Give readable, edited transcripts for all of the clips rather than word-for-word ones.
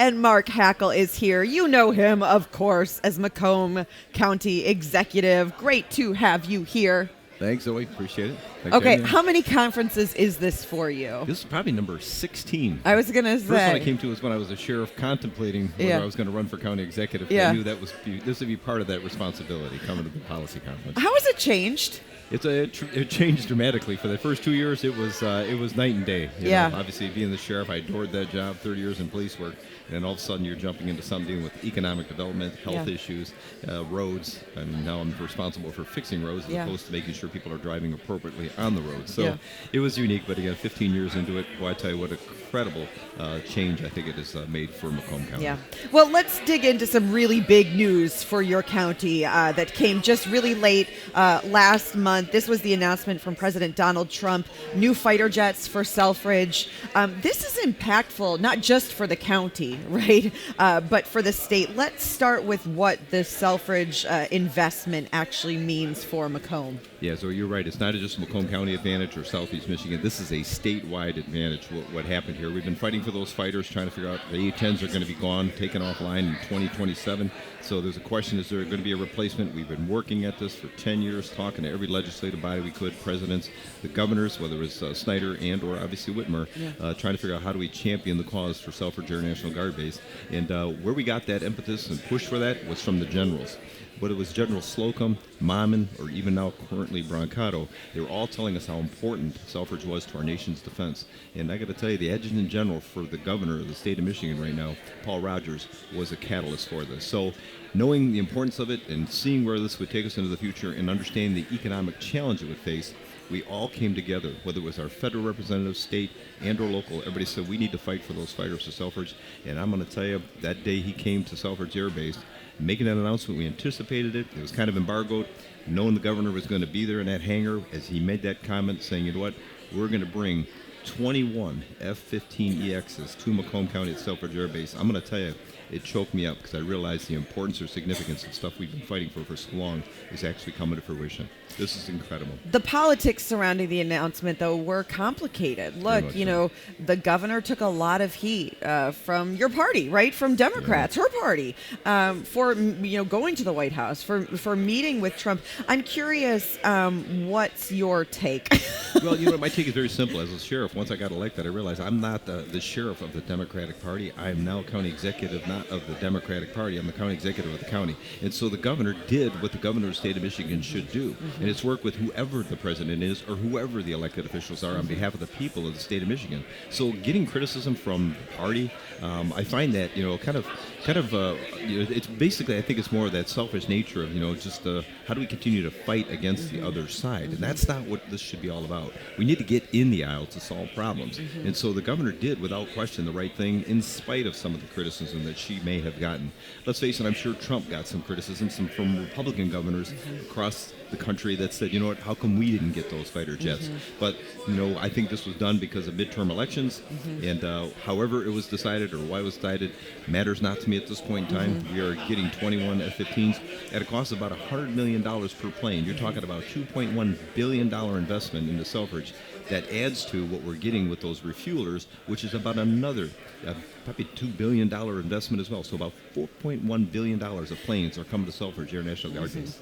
And Mark Hackel is here. You know him, of course, as Macomb County Executive. Great to have you here. Thanks, Zoe. Appreciate it. Thanks Okay, how many conferences is this for you? This is probably number 16. I was going to say. First one I came to was when I was a sheriff contemplating whether I was going to run for county executive. Yeah. I knew this would be part of that responsibility coming to the policy conference. How has it changed? It changed dramatically. For the first 2 years, it was night and day. You know, obviously, being the sheriff, I adored that job. 30 years in police work, and then all of a sudden, you're jumping into something dealing with economic development, health issues, roads. I mean, now I'm responsible for fixing roads as opposed to making sure people are driving appropriately on the road. So it was unique. But again, 15 years into it, boy, I tell you what, a incredible change I think it has made for Macomb County. Yeah. Well, let's dig into some really big news for your county that came just really late last month. This was the announcement from President Donald Trump, new fighter jets for Selfridge. This is impactful, not just for the county, right, but for the state. Let's start with what the Selfridge investment actually means for Macomb. Yeah, so you're right. It's not just a Macomb County advantage or Southeast Michigan. This is a statewide advantage, what happened here. We've been fighting for those fighters, trying to figure out the A-10s are going to be gone, taken offline in 2027. So there's a question, is there going to be a replacement? We've been working at this for 10 years, talking to every legislative body we could, presidents, the governors, whether it was Snyder and or obviously Whitmer, trying to figure out how do we champion the cause for Selfridge Air National Guard Base. And where we got that impetus and push for that was from the generals. Whether it was General Slocum, Mammon, or even now currently Brancato, they were all telling us how important Selfridge was to our nation's defense. And I got to tell you, the Adjutant General for the governor of the state of Michigan right now, Paul Rogers, was a catalyst for this. So knowing the importance of it and seeing where this would take us into the future and understanding the economic challenge it would face, we all came together, whether it was our federal representatives, state, and or local. Everybody said we need to fight for those fighters to Selfridge. And I'm going to tell you, that day he came to Selfridge Air Base, making that announcement, we anticipated it. It was kind of embargoed, knowing the governor was going to be there in that hangar as he made that comment saying, you know what, we're going to bring 21 F-15EXs to Macomb County at Selfridge Air Base. I'm going to tell you, it choked me up because I realized the importance or significance of stuff we've been fighting for so long is actually coming to fruition. This is incredible. The politics surrounding the announcement, though, were complicated. Look, you know, the governor took a lot of heat from your party, right? From Democrats, her party, for, you know, going to the White House, for meeting with Trump. I'm curious, what's your take? Well, you know, my take is very simple. As a sheriff, once I got elected, I realized I'm not the sheriff of the Democratic Party. I am now county executive, not of the Democratic Party. I'm the county executive of the county. And so the governor did what the governor of the state of Michigan should do. And it's work with whoever the president is or whoever the elected officials are on behalf of the people of the state of Michigan. So getting criticism from the party, I find that, you know, kind of, you know, it's basically, I think it's more of that selfish nature of, you know, just how do we continue to fight against the other side? And that's not what this should be all about. We need to get in the aisle to solve problems. And so the governor did, without question, the right thing in spite of some of the criticism that she may have gotten. Let's face it, I'm sure Trump got some criticism from Republican governors across the country that said, you know what, how come we didn't get those fighter jets? But, you know, I think this was done because of midterm elections, and however it was decided or why it was decided matters not to me at this point in time. We are getting 21 F-15s at a cost of about $100 million per plane. You're talking about $2.1 billion investment into Selfridge. That adds to what we're getting with those refuelers, which is about another probably $2 billion investment as well. So about $4.1 billion of planes are coming to Selfridge Air National Guard Base.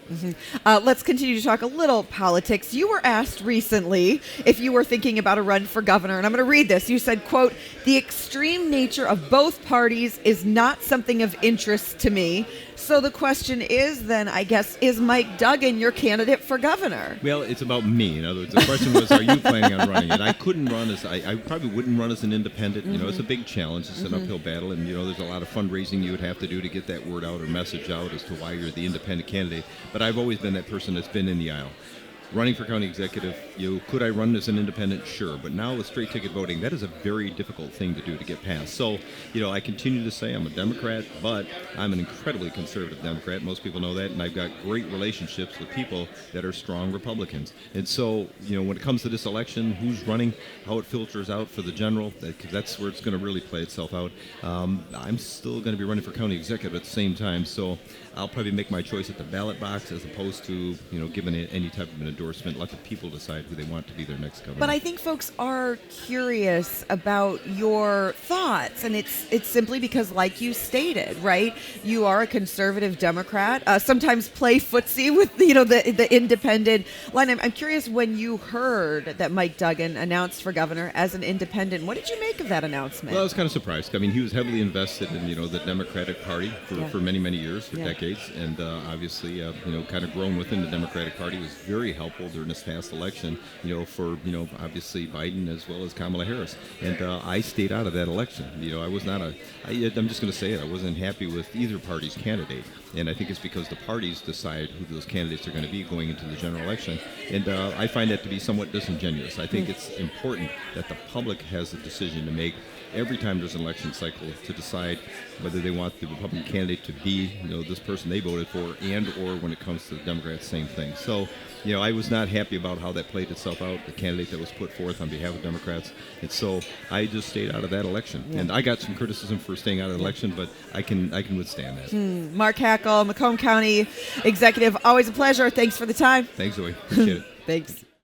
Let's continue to talk a little politics. You were asked recently if you were thinking about a run for governor, and I'm going to read this. You said, quote, "The extreme nature of both parties is not something of interest to me. So the question is then, I guess, is Mike Duggan your candidate for governor?" Well, it's about me. In other words, the question was, are you planning on running it? I couldn't run I probably wouldn't run as an independent. You know, it's a big challenge. It's an uphill battle, and, you know, there's a lot of fundraising you would have to do to get that word out or message out as to why you're the independent candidate. But I've always been that person that's been in the aisle. Running for county executive, could I run as an independent? Sure. But now with straight ticket voting, that is a very difficult thing to do to get passed. So, you know, I continue to say I'm a Democrat, but I'm an incredibly conservative Democrat. Most people know that. And I've got great relationships with people that are strong Republicans. And so, you know, when it comes to this election, who's running, how it filters out for the general, because that's where it's going to really play itself out. I'm still going to be running for county executive at the same time. So I'll probably make my choice at the ballot box as opposed to, you know, giving it any type of an endorsement. Let the people decide who they want to be their next governor. But I think folks are curious about your thoughts, and it's simply because, like you stated, right, you are a conservative Democrat, sometimes play footsie with the independent line. I'm curious, when you heard that Mike Duggan announced for governor as an independent, what did you make of that announcement? Well, I was kind of surprised. I mean, he was heavily invested in the Democratic Party for many, many years, for decades, and obviously kind of grown within the Democratic Party. He was very helpful during this past election, for obviously Biden as well as Kamala Harris, and I stayed out of that election. I was not I'm just going to say it. I wasn't happy with either party's candidate, and I think it's because the parties decide who those candidates are going to be going into the general election, and I find that to be somewhat disingenuous. I think it's important that the public has a decision to make every time there's an election cycle to decide whether they want the Republican candidate to be, this person they voted for, and or when it comes to the Democrats, same thing. So, I was not happy about how that played itself out, the candidate that was put forth on behalf of Democrats. And so I just stayed out of that election. Yeah. And I got some criticism for staying out of the election, but I can withstand that. Mark Hackel, Macomb County Executive, always a pleasure. Thanks for the time. Thanks, Zoe. Appreciate it. Thanks.